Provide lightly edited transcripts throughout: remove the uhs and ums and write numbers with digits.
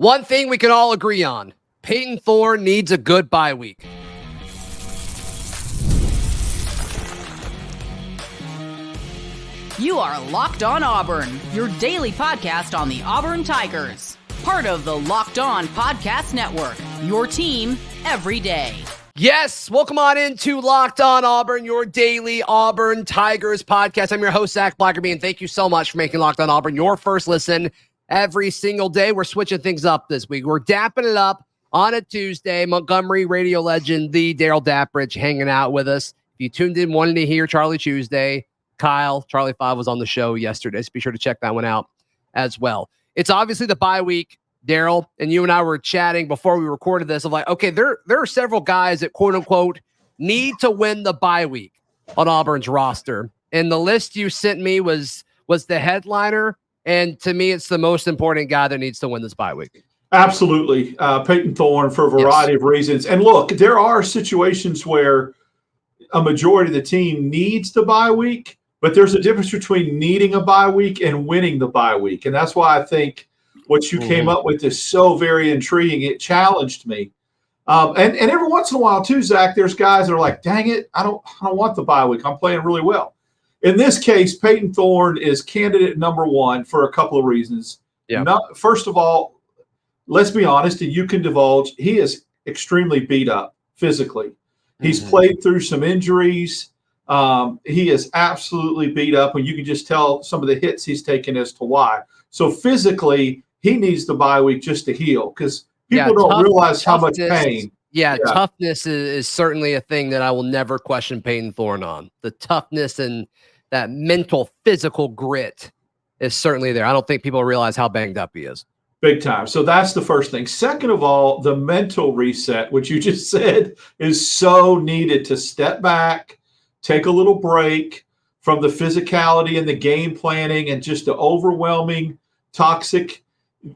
One thing we can all agree on, Payton Thorne needs a good bye week. You are Locked On Auburn, your daily podcast on the Auburn Tigers. Part of the Locked On Podcast Network, your team every day. Yes, welcome on into Locked On Auburn, your daily Auburn Tigers podcast. I'm your host, Zac Blackerby, and thank you so much for making Locked On Auburn your first listen every single day. We're switching things up this week. We're dapping it up on a Tuesday. Montgomery radio legend, the Darrell Dapprich, hanging out with us. If you tuned in, wanted to hear Charlie Tuesday, Kyle, Charlie 5 was on the show yesterday, so be sure to check that one out as well. It's obviously the bye week, Darrell, and you and I were chatting before we recorded this of like, okay, there are several guys that quote unquote need to win the bye week on Auburn's roster. And the list you sent me was the headliner. And to me, it's the most important guy that needs to win this bye week. Absolutely. Payton Thorne for a variety of reasons. And look, there are situations where a majority of the team needs the bye week, but there's a difference between needing a bye week and winning the bye week. And that's why I think what you came up with is so very intriguing. It challenged me. And every once in a while too, Zach, there's guys that are like, dang it, I don't want the bye week. I'm playing really well. In this case, Payton Thorne is candidate number one for a couple of reasons. Yeah. First of all, let's be honest, and you can divulge, he is extremely beat up physically. He's played through some injuries. He is absolutely beat up, and you can just tell some of the hits he's taken as to why. So physically, he needs the bye week just to heal because people don't realize how much pain. Yeah, toughness is certainly a thing that I will never question Payton Thorne on. The toughness and that mental, physical grit is certainly there. I don't think people realize how banged up he is. Big time. So that's the first thing. Second of all, the mental reset, which you just said, is so needed to step back, take a little break from the physicality and the game planning and just the overwhelming toxic,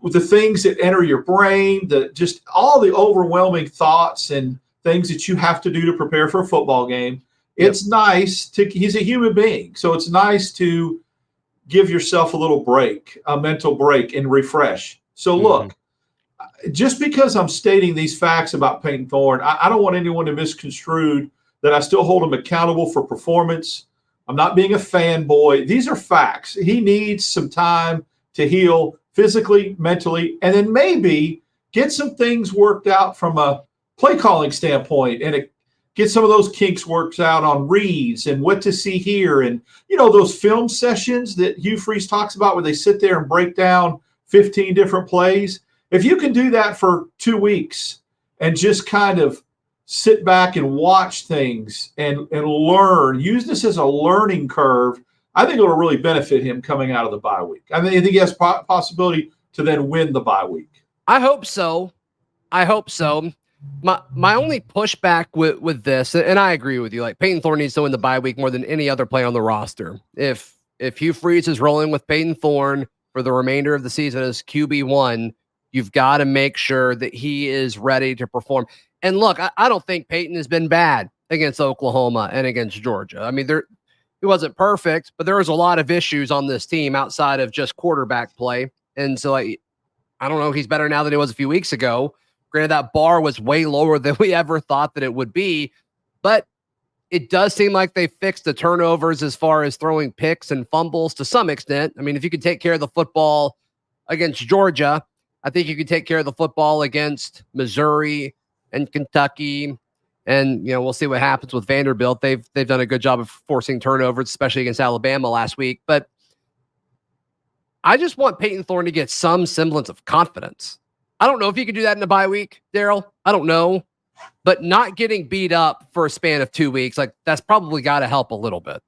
the things that enter your brain, just all the overwhelming thoughts and things that you have to do to prepare for a football game. It's nice he's a human being. So it's nice to give yourself a little break, a mental break, and refresh. So look, just because I'm stating these facts about Payton Thorne, I don't want anyone to misconstrue that I still hold him accountable for performance. I'm not being a fanboy. These are facts. He needs some time to heal physically, mentally, and then maybe get some things worked out from a play calling standpoint and get some of those kinks worked out on reads and what to see here. And, those film sessions that Hugh Freeze talks about where they sit there and break down 15 different plays. If you can do that for 2 weeks and just kind of sit back and watch things and learn, use this as a learning curve, I think it'll really benefit him coming out of the bye week. I think he has possibility to then win the bye week. I hope so. My only pushback with this, and I agree with you, like Payton Thorne needs to win the bye week more than any other player on the roster. If Hugh Freeze is rolling with Payton Thorne for the remainder of the season as QB1, you've got to make sure that he is ready to perform. And look, I don't think Payton has been bad against Oklahoma and against Georgia. I mean, he wasn't perfect, but there was a lot of issues on this team outside of just quarterback play. And so I don't know, he's better now than he was a few weeks ago. Granted, that bar was way lower than we ever thought that it would be, but it does seem like they fixed the turnovers as far as throwing picks and fumbles to some extent. I mean, if you could take care of the football against Georgia, I think you could take care of the football against Missouri and Kentucky. And, we'll see what happens with Vanderbilt. They've done a good job of forcing turnovers, especially against Alabama last week. But I just want Payton Thorne to get some semblance of confidence. I don't know if you can do that in a bye week, Darrell. I don't know. But not getting beat up for a span of 2 weeks, that's probably got to help a little bit.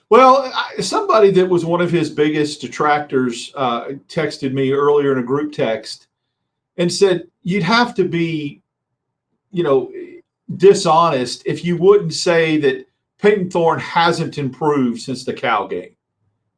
Well, somebody that was one of his biggest detractors texted me earlier in a group text and said, you'd have to be, dishonest if you wouldn't say that Payton Thorne hasn't improved since the Cal game.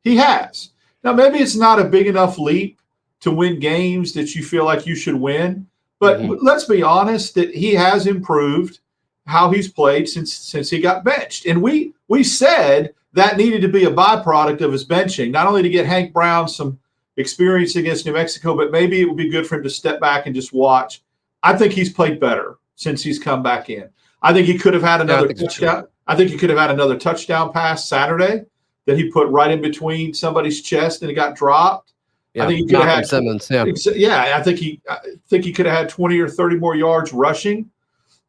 He has. Now, maybe it's not a big enough leap to win games that you feel like you should win, but let's be honest that he has improved how he's played since he got benched. And we said that needed to be a byproduct of his benching, not only to get Hank Brown some experience against New Mexico, but maybe it would be good for him to step back and just watch. I think he's played better since he's come back in. I think he could have had another touchdown. I think he could have had another touchdown pass Saturday that he put right in between somebody's chest and it got dropped. Yeah, I think he could have had Simmons. Yeah, I think he could have had 20 or 30 more yards rushing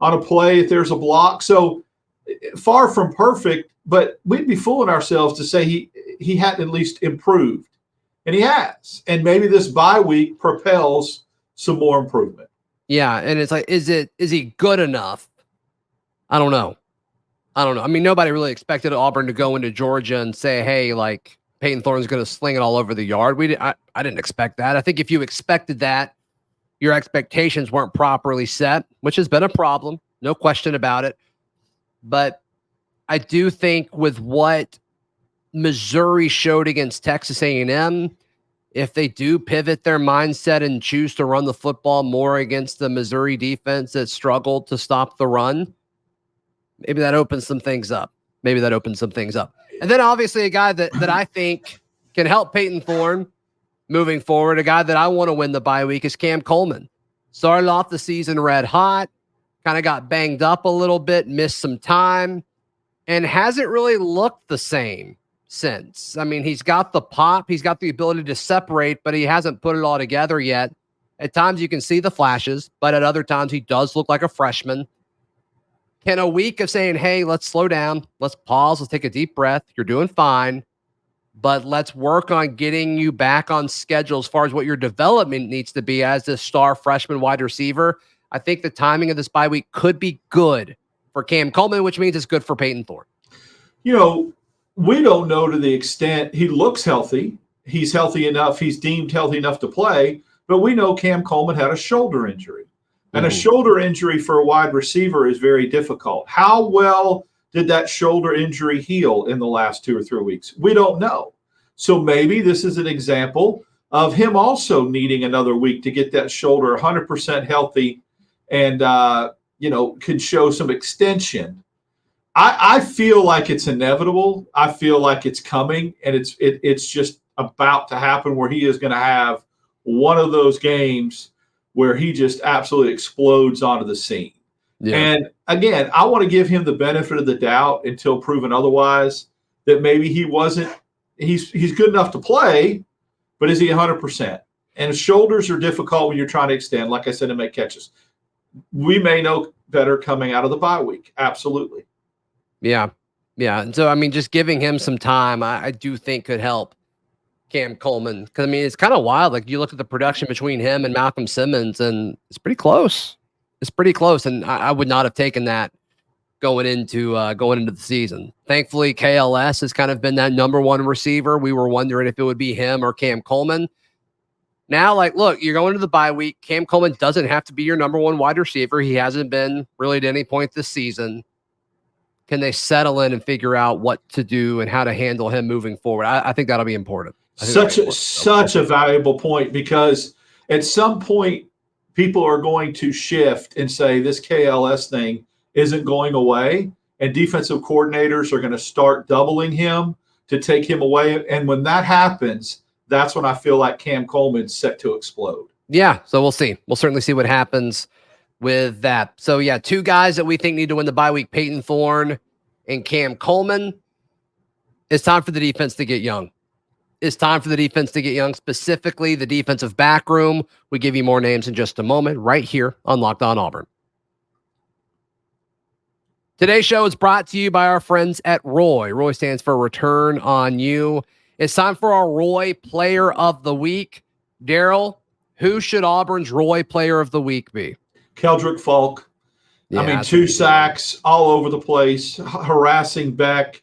on a play if there's a block. So far from perfect, but we'd be fooling ourselves to say he hadn't at least improved. And he has. And maybe this bye week propels some more improvement. Yeah, and it's like, is he good enough? I don't know. I mean, nobody really expected Auburn to go into Georgia and say, hey, like, Payton Thorne's going to sling it all over the yard. I didn't expect that. I think if you expected that, your expectations weren't properly set, which has been a problem. No question about it. But I do think with what Missouri showed against Texas A&M, if they do pivot their mindset and choose to run the football more against the Missouri defense that struggled to stop the run, maybe that opens some things up. And then obviously a guy that I think can help Payton Thorne moving forward, a guy that I want to win the bye week is Cam Coleman. Started off the season red hot, kind of got banged up a little bit, missed some time, and hasn't really looked the same since. I mean, he's got the pop, he's got the ability to separate, but he hasn't put it all together yet. At times you can see the flashes, but at other times he does look like a freshman. Can a week of saying, hey, let's slow down, let's pause, let's take a deep breath, you're doing fine, but let's work on getting you back on schedule as far as what your development needs to be as this star freshman wide receiver. I think the timing of this bye week could be good for Cam Coleman, which means it's good for Payton Thorne. You know, we don't know to the extent he looks healthy. He's healthy enough. He's deemed healthy enough to play, but we know Cam Coleman had a shoulder injury. And a shoulder injury for a wide receiver is very difficult. How well did that shoulder injury heal in the last 2 or 3 weeks? We don't know. So maybe this is an example of him also needing another week to get that shoulder 100% healthy and, could show some extension. I feel like it's inevitable. I feel like it's coming, and it's just about to happen where he is going to have one of those games where he just absolutely explodes onto the scene. Yeah. And again, I want to give him the benefit of the doubt until proven otherwise, that maybe he's good enough to play, but is he 100%? And shoulders are difficult when you're trying to extend, like I said, and make catches. We may know better coming out of the bye week. Absolutely. Yeah. And so, I mean, just giving him some time, I do think could help Cam Coleman. Because, I mean, it's kind of wild. Like, you look at the production between him and Malcolm Simmons, and it's pretty close. And I would not have taken that going into the season. Thankfully, KLS has kind of been that number one receiver. We were wondering if it would be him or Cam Coleman. Now, like, look, you're going to the bye week. Cam Coleman doesn't have to be your number one wide receiver. He hasn't been really at any point this season. Can they settle in and figure out what to do and how to handle him moving forward? I think that'll be important. Such a valuable point, because at some point people are going to shift and say this KLS thing isn't going away, and defensive coordinators are going to start doubling him to take him away. And when that happens, that's when I feel like Cam Coleman's set to explode. Yeah, so we'll see. We'll certainly see what happens with that. So, yeah, 2 guys that we think need to win the bye week, Payton Thorne and Cam Coleman. It's time for the defense to get young. Specifically the defensive back room. We give you more names in just a moment right here on Locked On Auburn. Today's show is brought to you by our friends at Roy. Roy stands for Return on You. It's time for our Roy Player of the Week. Darrell, who should Auburn's Roy Player of the Week be? Keldrick Falk. Yeah, I mean, 2 sacks all over the place, harassing Beck,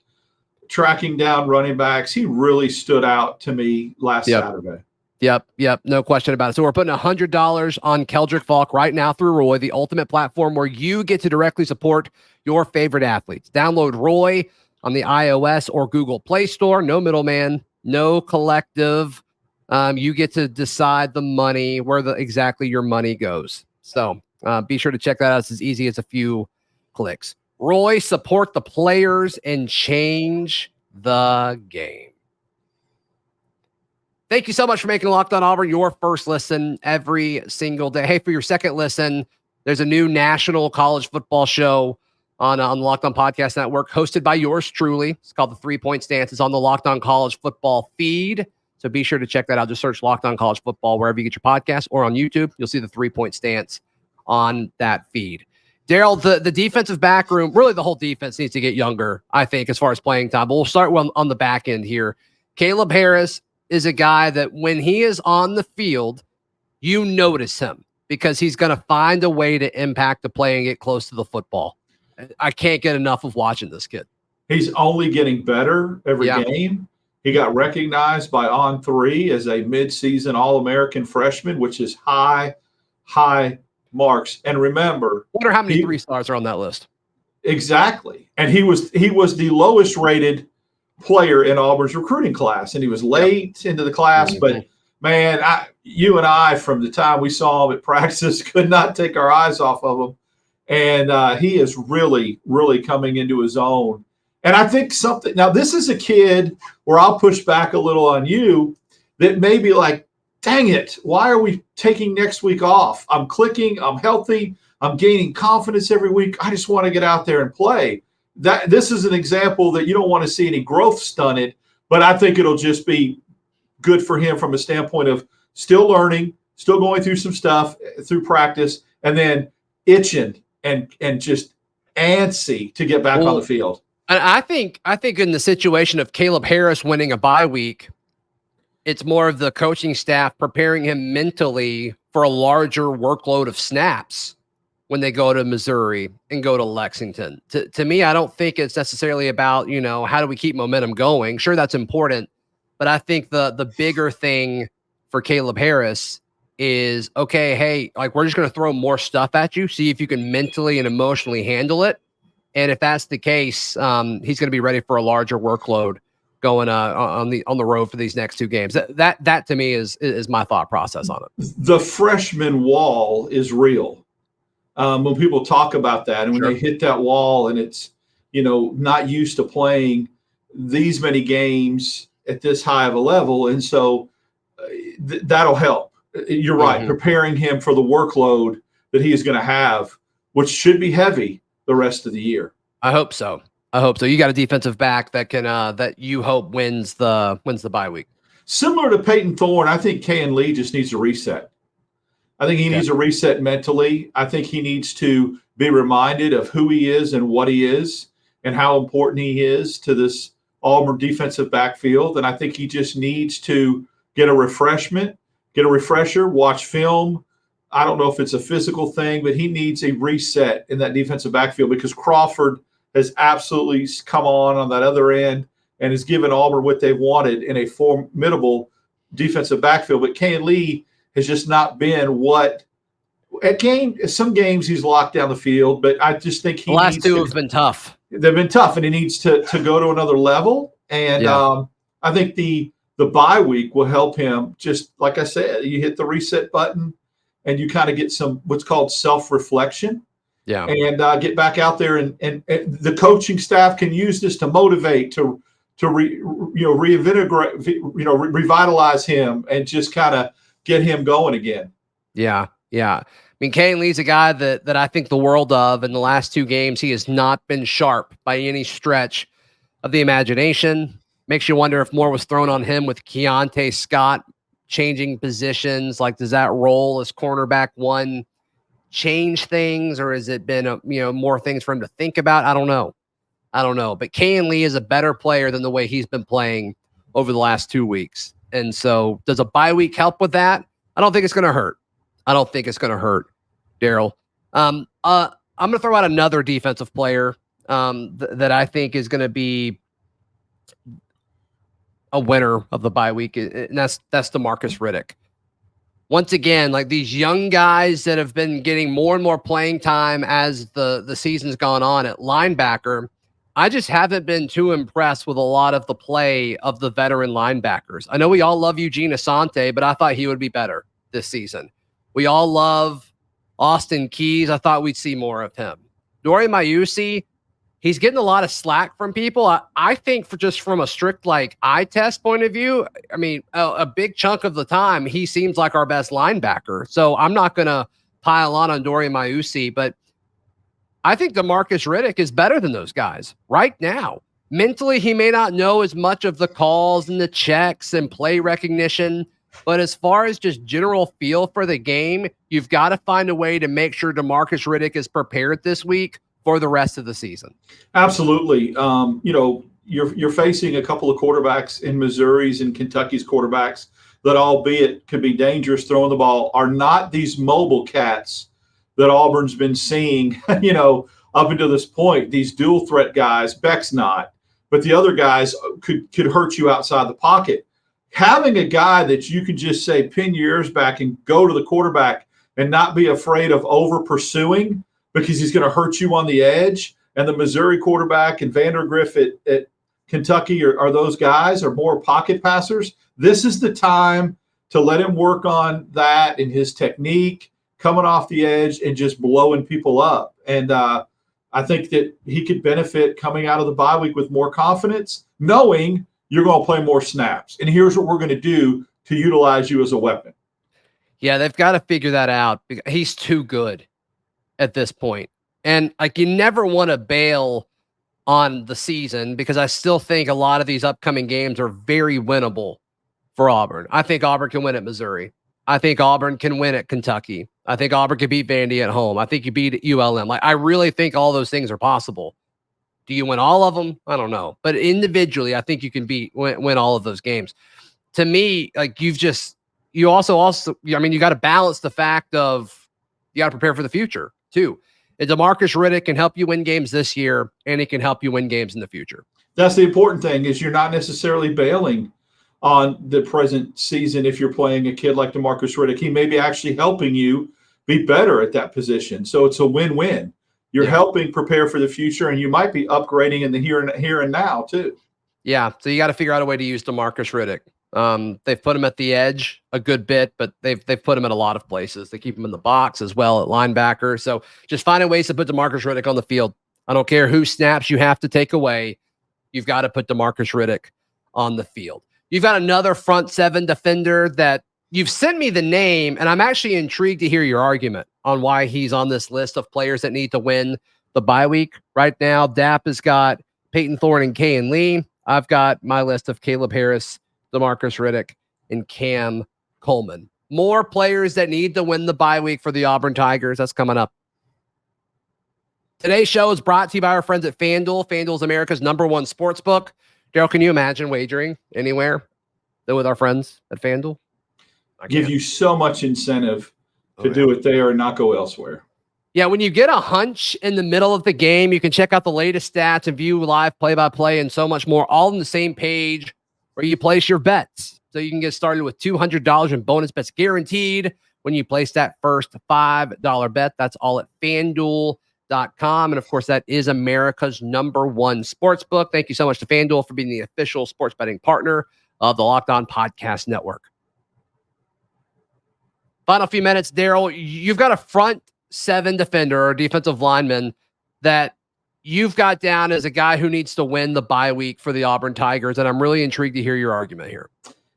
tracking down running backs. He really stood out to me last Saturday. Yep. No question about it. So we're putting $100 on Keldrick Falk right now through Roy, the ultimate platform where you get to directly support your favorite athletes. Download Roy on the iOS or Google Play Store. No middleman, no collective. You get to decide the money, where exactly your money goes. So be sure to check that out. It's as easy as a few clicks. Roy, support the players and change the game. Thank you so much for making Locked On Auburn your first listen every single day. Hey, for your second listen, there's a new national college football show on the Locked On Podcast Network, hosted by yours truly. It's called The 3 Point Stance. It's on the Locked On College Football feed. So be sure to check that out. Just search Locked On College Football wherever you get your podcast, or on YouTube. You'll see The 3 Point Stance on that feed. Darrell, the defensive back room, really the whole defense needs to get younger, I think, as far as playing time. But we'll start on the back end here. Caleb Harris is a guy that when he is on the field, you notice him because he's going to find a way to impact the play and get close to the football. I can't get enough of watching this kid. He's only getting better every game. He got recognized by On3 as a midseason All-American freshman, which is high marks. And remember, I wonder how many 3-stars are on that list. Exactly. And he was the lowest rated player in Auburn's recruiting class, and he was late into the class. But man, you and I, from the time we saw him at practice, could not take our eyes off of him. And he is really, really coming into his own. And I think now this is a kid where I'll push back a little on you that may be like, dang it, why are we taking next week off? I'm clicking, I'm healthy, I'm gaining confidence every week. I just want to get out there and play. This is an example that you don't want to see any growth stunted, but I think it'll just be good for him from a standpoint of still learning, still going through some stuff through practice, and then itching and just antsy to get back on the field. And I think in the situation of Caleb Harris winning a bye week, it's more of the coaching staff preparing him mentally for a larger workload of snaps when they go to Missouri and go to Lexington. To me, I don't think it's necessarily about, how do we keep momentum going? Sure, that's important. But I think the bigger thing for Caleb Harris is, okay, hey, like, we're just going to throw more stuff at you, see if you can mentally and emotionally handle it. And if that's the case, he's going to be ready for a larger workload going on the road for these next two games. That to me is my thought process on it. The freshman wall is real. When people talk about that, and when they hit that wall, and it's not used to playing these many games at this high of a level, and so that'll help. You're right, preparing him for the workload that he is going to have, which should be heavy the rest of the year. I hope so. You got a defensive back that can that you hope wins the bye week. Similar to Payton Thorne, I think Kayan Lee just needs a reset. I think he needs a reset mentally. I think he needs to be reminded of who he is and what he is and how important he is to this Auburn defensive backfield. And I think he just needs to get a refresher, watch film. I don't know if it's a physical thing, but he needs a reset in that defensive backfield because Crawford has absolutely come on that other end and has given Auburn what they've wanted in a formidable defensive backfield. But Kayan Lee has just not been what some games he's locked down the field, but I just think the last two have been tough. They've been tough, and he needs to go to another level. And I think the bye week will help him. Just like I said, you hit the reset button and you kind of get some what's called self-reflection. Yeah. And get back out there, and the coaching staff can use this to motivate, to reinvigorate, revitalize him and just kind of get him going again. Yeah. I mean, Kayan Lee's a guy that I think the world of. In the last two games, he has not been sharp by any stretch of the imagination. Makes you wonder if more was thrown on him with Keontae Scott changing positions. Like, does that role as cornerback one change things, or has it been more things for him to think about? I don't know. But Kayan Lee is a better player than the way he's been playing over the last 2 weeks. And so does a bye week help with that? I don't think it's going to hurt. Darrell. I'm going to throw out another defensive player that I think is going to be a winner of the bye week, and that's Demarcus Riddick. Once again, like these young guys that have been getting more and more playing time as the season's gone on at linebacker, I just haven't been too impressed with a lot of the play of the veteran linebackers. I know we all love Eugene Asante, but I thought he would be better this season. We all love Austin Keys. I thought we'd see more of him. Dori Mayusi, he's getting a lot of slack from people. I think from a strict eye test point of view, I mean, a big chunk of the time he seems like our best linebacker. So I'm not going to pile on Dorian Mausi, but I think Demarcus Riddick is better than those guys right now. Mentally, he may not know as much of the calls and the checks and play recognition, but as far as just general feel for the game, you've got to find a way to make sure Demarcus Riddick is prepared this week for the rest of the season. Absolutely. You're facing a couple of quarterbacks in Missouri's and Kentucky's quarterbacks that, albeit could be dangerous throwing the ball, are not these mobile cats that Auburn's been seeing, up until this point. These dual threat guys, Beck's not, but the other guys could hurt you outside the pocket. Having a guy that you can just say, pin your ears back and go to the quarterback and not be afraid of over pursuing because he's going to hurt you on the edge. And the Missouri quarterback and Vandergriff at Kentucky are those guys, are more pocket passers. This is the time to let him work on that and his technique, coming off the edge and just blowing people up. And I think that he could benefit coming out of the bye week with more confidence, knowing you're going to play more snaps. And here's what we're going to do to utilize you as a weapon. Yeah, they've got to figure that out. He's too good at this point. And you never want to bail on the season because I still think a lot of these upcoming games are very winnable for Auburn. I think Auburn can win at Missouri. I think Auburn can win at Kentucky. I think Auburn can beat Vandy at home. I think you beat ULM. I really think all those things are possible. Do you win all of them? I don't know. But individually, I think you can win all of those games. To me, you got to balance the fact of you got to prepare for the future too. And Demarcus Riddick can help you win games this year, and he can help you win games in the future. That's the important thing, is you're not necessarily bailing on the present season. If you're playing a kid like Demarcus Riddick, he may be actually helping you be better at that position. So it's a win-win. You're helping prepare for the future, and you might be upgrading in the here and now too. Yeah, so you got to figure out a way to use Demarcus Riddick. They've put him at the edge a good bit, but they've put him at a lot of places. They keep him in the box as well at linebacker. So just finding ways to put Demarcus Riddick on the field. I don't care who snaps you have to take away. You've got to put Demarcus Riddick on the field. You've got another front seven defender that you've sent me the name, and I'm actually intrigued to hear your argument on why he's on this list of players that need to win the bye week. Right now, Dap has got Payton Thorne and Kayan Lee. I've got my list of Caleb Harris, Demarcus Riddick, and Cam Coleman. More players that need to win the bye week for the Auburn Tigers. That's coming up. Today's show is brought to you by our friends at FanDuel. FanDuel is America's #1 sports book. Darrell, can you imagine wagering anywhere than with our friends at FanDuel? Give you so much incentive to do it there and not go elsewhere. Yeah, when you get a hunch in the middle of the game, you can check out the latest stats and view live play-by-play and so much more, all on the same page where you place your bets. So you can get started with $200 in bonus bets guaranteed when you place that first $5 bet. That's all at FanDuel.com. And of course, that is America's #1 sports book. Thank you so much to FanDuel for being the official sports betting partner of the Locked On Podcast Network. Final few minutes, Darrell. You've got a front seven defender or defensive lineman that you've got down as a guy who needs to win the bye week for the Auburn Tigers, and I'm really intrigued to hear your argument here.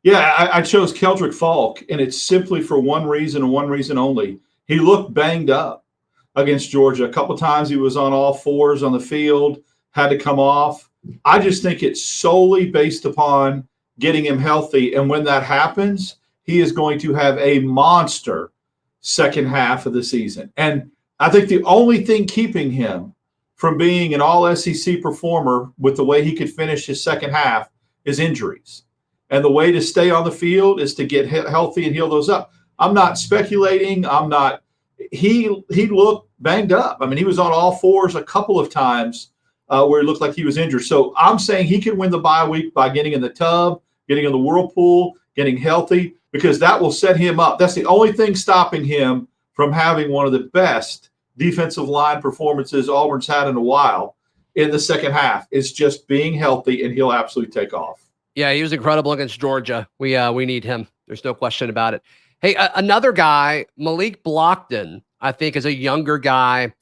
Yeah, I chose Keldrick Falk, and it's simply for one reason and one reason only. He looked banged up against Georgia. A couple times he was on all fours on the field, had to come off. I just think it's solely based upon getting him healthy, and when that happens, he is going to have a monster second half of the season. And I think the only thing keeping him from being an all-SEC performer with the way he could finish his second half is injuries. And the way to stay on the field is to get healthy and heal those up. I'm not speculating. He looked banged up. I mean, he was on all fours a couple of times where it looked like he was injured. So I'm saying he can win the bye week by getting in the tub, getting in the whirlpool, getting healthy, because that will set him up. That's the only thing stopping him from having one of the best defensive line performances Auburn's had in a while in the second half, is just being healthy, and he'll absolutely take off. Yeah, he was incredible against Georgia. We need him. There's no question about it. Hey, another guy, Malik Blockton, I think is a younger guy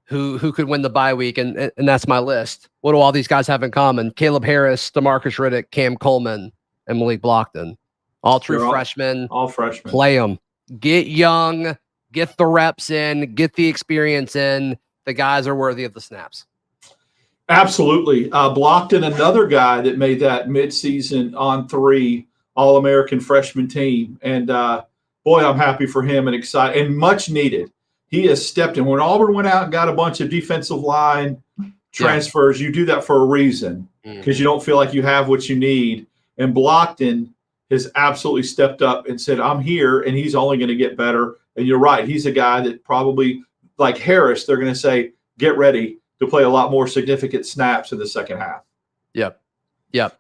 who could win the bye week, and that's my list. What do all these guys have in common? Caleb Harris, Demarcus Riddick, Cam Coleman, and Malik Blockton. All true freshmen. All freshmen. Play them. Get young, get the reps in, get the experience in. The guys are worthy of the snaps. Absolutely. Blockton, another guy that made that midseason on 3 All-American freshman team. And boy, I'm happy for him and excited and much needed. He has stepped in. When Auburn went out and got a bunch of defensive line transfers, you do that for a reason because you don't feel like you have what you need. And Blockton has absolutely stepped up and said, I'm here, and he's only going to get better. And you're right. He's a guy that probably, like Harris, they're going to say, get ready to play a lot more significant snaps in the second half. Yep. You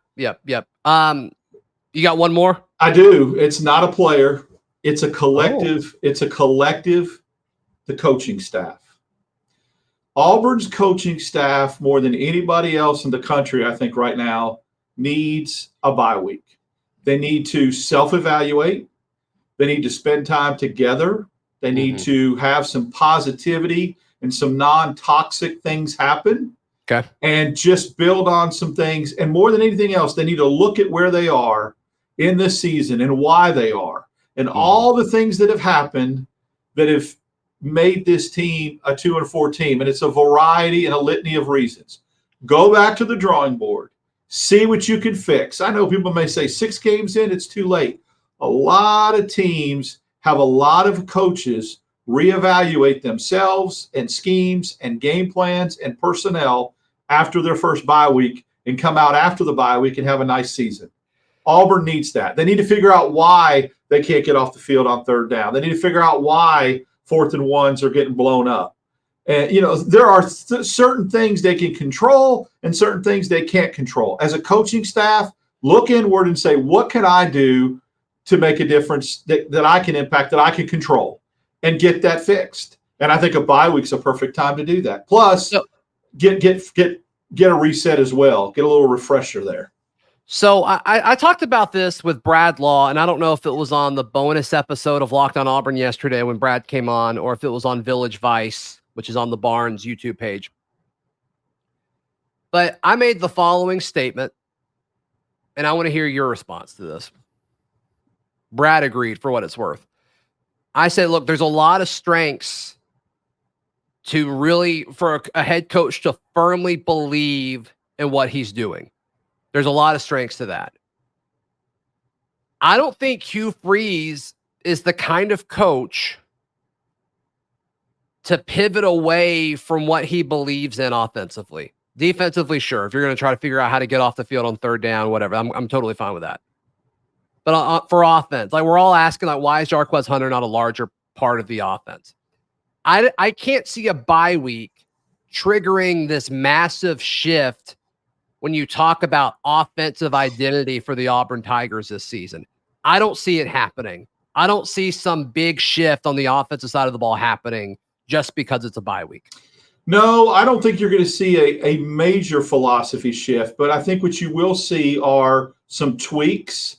got one more? I do. It's not a player. It's a collective. It's a collective, the coaching staff. Auburn's coaching staff, more than anybody else in the country, I think right now, needs a bye week. They need to self-evaluate. They need to spend time together. They need to have some positivity and some non-toxic things happen. Okay. And just build on some things. And more than anything else, they need to look at where they are in this season and why they are. And all the things that have happened that have made this team a 2-4 team. And it's a variety and a litany of reasons. Go back to the drawing board. See what you can fix. I know people may say 6 games in, it's too late. A lot of teams have a lot of coaches reevaluate themselves and schemes and game plans and personnel after their first bye week and come out after the bye week and have a nice season. Auburn needs that. They need to figure out why they can't get off the field on 3rd down. They need to figure out why 4th and 1s are getting blown up. And, there are certain things they can control and certain things they can't control. As a coaching staff, look inward and say, what can I do to make a difference that I can impact, that I can control, and get that fixed? And I think a bye week's a perfect time to do that. Plus, get a reset as well. Get a little refresher there. So I talked about this with Brad Law, and I don't know if it was on the bonus episode of Locked on Auburn yesterday when Brad came on, or if it was on Village Vice, which is on the Barnes YouTube page. But I made the following statement, and I want to hear your response to this. Brad agreed, for what it's worth. I said, look, there's a lot of strengths to really, for a head coach to firmly believe in what he's doing. There's a lot of strengths to that. I don't think Hugh Freeze is the kind of coach to pivot away from what he believes in offensively. Defensively, sure. If you're going to try to figure out how to get off the field on 3rd down, whatever, I'm totally fine with that. But for offense, like we're all asking, like, why is Jarquez Hunter not a larger part of the offense? I can't see a bye week triggering this massive shift when you talk about offensive identity for the Auburn Tigers this season. I don't see it happening. I don't see some big shift on the offensive side of the ball happening just because it's a bye week. No, I don't think you're going to see a major philosophy shift, but I think what you will see are some tweaks.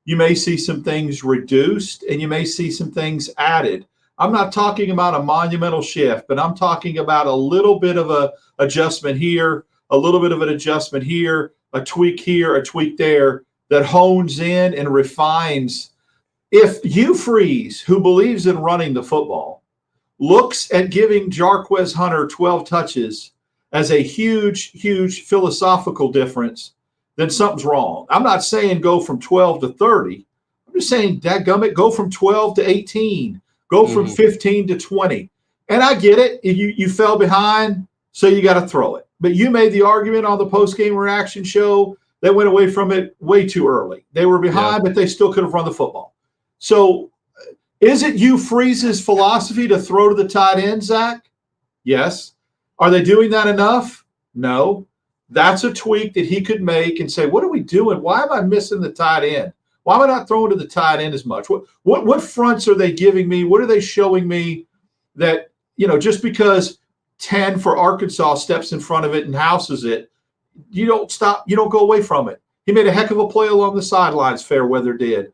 You may see some things reduced, and you may see some things added. I'm not talking about a monumental shift, but I'm talking about a little bit of a adjustment here, a little bit of an adjustment here, a tweak there that hones in and refines. If Hugh Freeze, who believes in running the football, looks at giving Jarquez Hunter 12 touches as a huge, huge philosophical difference, then something's wrong. I'm not saying go from 12 to 30. I'm just saying, dadgummit, go from 12 to 18. Go from 15 to 20. And I get it. You fell behind, so you got to throw it. But you made the argument on the post-game reaction show that went away from it way too early. They were behind, but they still could have run the football. So is it Hugh Freeze's philosophy to throw to the tight end, Zach? Yes. Are they doing that enough? No. That's a tweak that he could make and say, what are we doing? Why am I missing the tight end? Why am I not throwing to the tight end as much? What fronts are they giving me? What are they showing me that, just because 10 for Arkansas steps in front of it and houses it, you don't stop, you don't go away from it. He made a heck of a play along the sidelines, Fairweather did.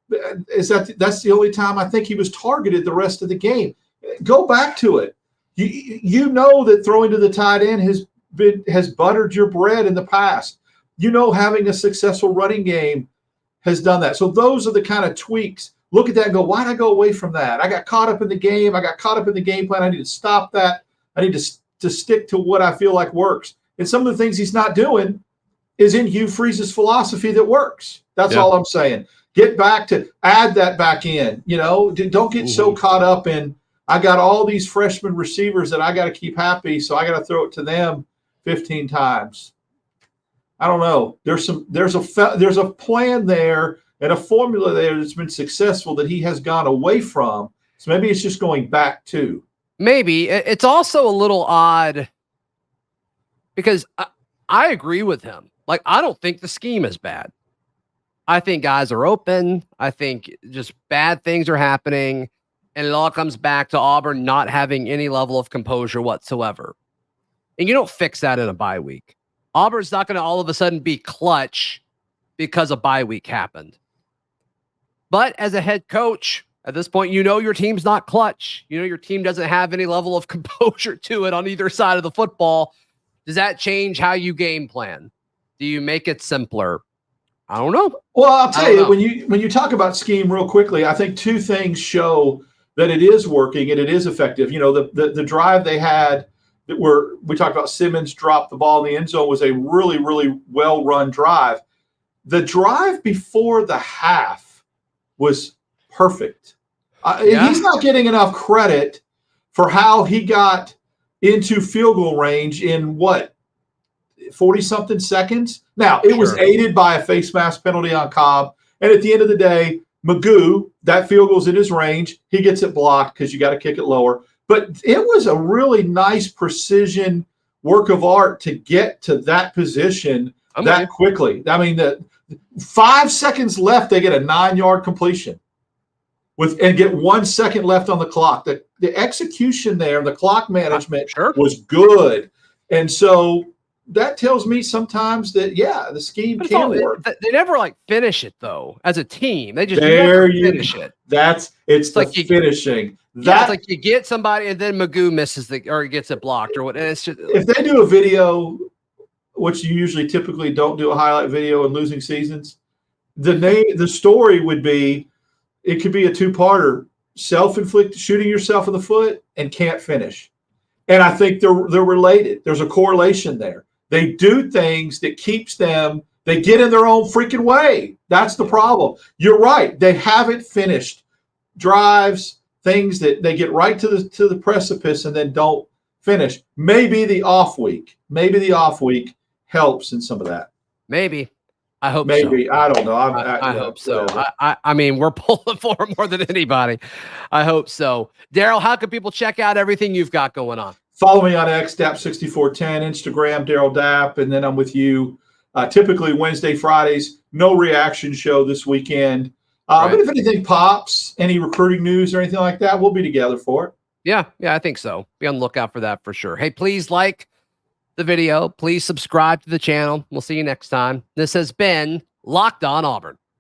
That's the only time I think he was targeted the rest of the game. Go back to it. You know that throwing to the tight end has buttered your bread in the past. You know, having a successful running game has done that. So those are the kind of tweaks. Look at that and go, why did I go away from that? I got caught up in the game. I got caught up in the game plan. I need to stop that. I need to stick to what I feel like works. And some of the things he's not doing is in Hugh Freeze's philosophy that works. That's all I'm saying. Get back to add that back in. You know, don't get so caught up in, I got all these freshman receivers that I got to keep happy, so I got to throw it to them 15 times. I don't know. There's a plan there and a formula there that's been successful that he has gone away from. So maybe it's just going back to. Maybe. It's also a little odd because I agree with him. Like, I don't think the scheme is bad. I think guys are open. I think just bad things are happening. And it all comes back to Auburn not having any level of composure whatsoever. And you don't fix that in a bye week. Auburn's not going to all of a sudden be clutch because a bye week happened. But as a head coach, at this point, you know your team's not clutch. You know your team doesn't have any level of composure to it on either side of the football. Does that change how you game plan? Do you make it simpler? I don't know. Well, I'll tell you, when you talk about scheme real quickly, I think two things show that it is working and it is effective. You know, the drive they had where we talked about Simmons dropped the ball in the end zone was a really, really well-run drive. The drive before the half was perfect. He's not getting enough credit for how he got into field goal range in 40-something seconds. Now, it was aided by a face mask penalty on Cobb. And at the end of the day, Magoo, that field goal's in his range. He gets it blocked because you got to kick it lower. But it was a really nice precision work of art to get to that position quickly. I mean, 5 seconds left, they get a 9-yard completion and get 1 second left on the clock. The execution there, the clock management was good. And so that tells me sometimes that, the scheme can work. They never finish it though. As a team, they just never finish it. It's like finishing. It's like you get somebody and then Magoo misses or gets it blocked or what. And it's just, if they do a video, which you usually typically don't do a highlight video in losing seasons, the story would be, it could be a two-parter: self-inflicted, shooting yourself in the foot, and can't finish. And I think they're related. There's a correlation there. They do things that keeps them. They get in their own freaking way. That's the problem. You're right. They haven't finished drives, things that they get right to the precipice and then don't finish. Maybe the off week helps in some of that. Maybe. I hope Maybe. so. I don't know. I hope so. I mean, we're pulling for him more than anybody. I hope so. Darrell, how can people check out everything you've got going on? Follow me on X, Dap6410, Instagram, Darrell Dapp, and then I'm with you typically Wednesday, Fridays. No reaction show this weekend. But if anything pops, any recruiting news or anything like that, we'll be together for it. Yeah, I think so. Be on the lookout for that for sure. Hey, please like the video. Please subscribe to the channel. We'll see you next time. This has been Locked On Auburn.